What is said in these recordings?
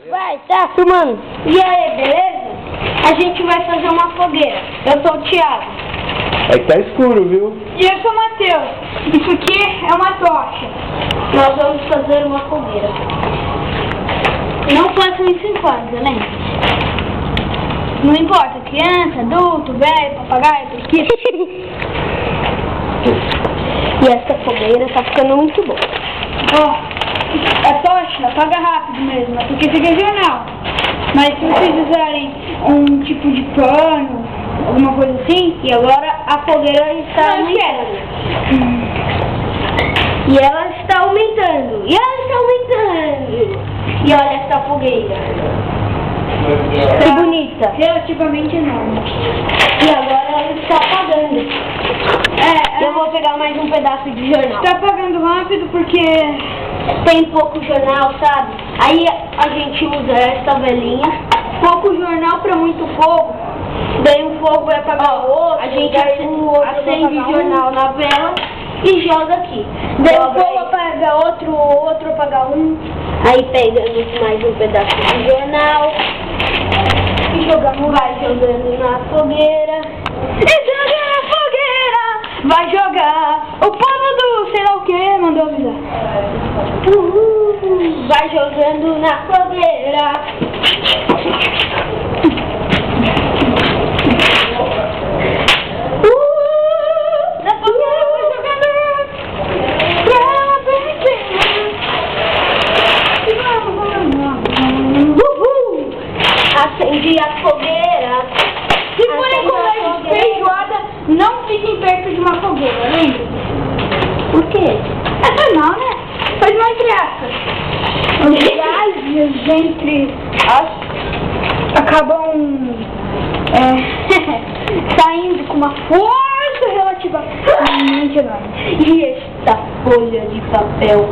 Vai, tá filmando. E aí, beleza? A gente vai fazer uma fogueira. Eu sou o Thiago. Aí tá escuro, viu? E eu sou o Matheus. Isso aqui é uma tocha. Nós vamos fazer uma fogueira. Não façam isso em casa, né? Não importa, criança, adulto, velho, papagaio, periquito. E essa fogueira tá ficando muito boa. Ó, a tocha apaga rápido mesmo, porque isso aqui é jornal. Mas se vocês usarem um tipo de pano, alguma coisa assim, e agora a fogueira está aumentando. E ela está aumentando. E ela está aumentando. E olha essa fogueira. Que bonita. Relativamente enorme. E agora ela está apagando. Eu vou pegar mais um pedaço de jornal. Está apagando rápido porque Tem pouco jornal, sabe? Aí a gente usa essa velinha. pouco jornal para muito fogo. Daí um fogo vai apagar o outro. A gente daí o outro vai acende apagar jornal na vela e joga aqui. Daí o Joga fogo aí. apaga outro, o outro apaga um. Aí pegamos mais um pedaço de jornal. E jogamos, Vai jogando na fogueira. E joga na fogueira, vai jogar. O povo do sei lá o que mandou avisar. Vai jogando na fogueira. Na fogueira vai jogando. Acendi a fogueira. Se forem comer feijoada, não fiquem perto de uma fogueira, lembra? Por quê? É normal, né? Faz uma graça. Os gases entre as acabam saindo com uma força relativamente enorme. E esta folha de papel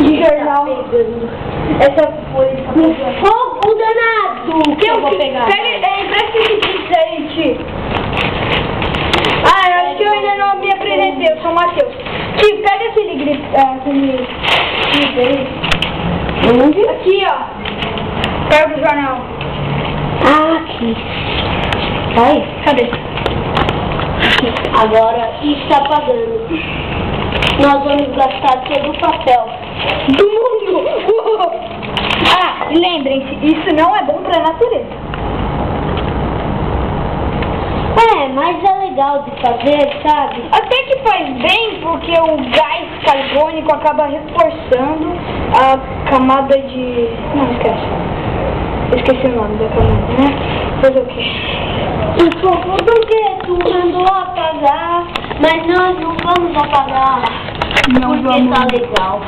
De jornal. tá pegando Essa folha de papel. um fogo danado que eu vou pegar. Presta esse kit aí, Tio. Ah, eu acho que eu ainda não me apresentei, eu sou o Matheus. Tio, pega aquele grito aí. Onde? Aqui, ó. Pega o jornal. Ah, aqui. Aí. Cadê? Agora está apagando. Nós vamos gastar todo o papel Do mundo! Ah, e lembrem-se, isso não é bom pra natureza. mas é legal de fazer, sabe? Até que faz bem, porque o gás carbônico acaba reforçando a camada de... Não, esquece. Eu esqueci o nome da camada, né? Fazer o quê? O fogo do gueto mandou apagar, mas nós não vamos apagar. Não porque vamos. tá legal.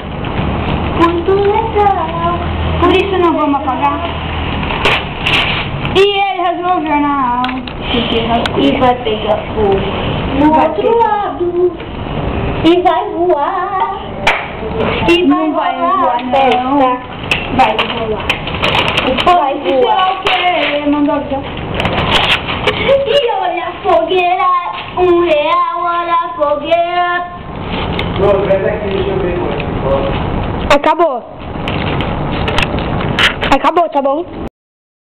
Muito legal. Por isso não vamos apagar. E ele rasgou o jornal. E vai pegar fogo no Vai outro pegar. lado. E vai voar. E não vai voar, não. Festa. Vai voar. Vai Sei voar. lá o que, mandou avisar. E olha a fogueira, R$1, olha a fogueira. Acabou. Acabou, tá bom?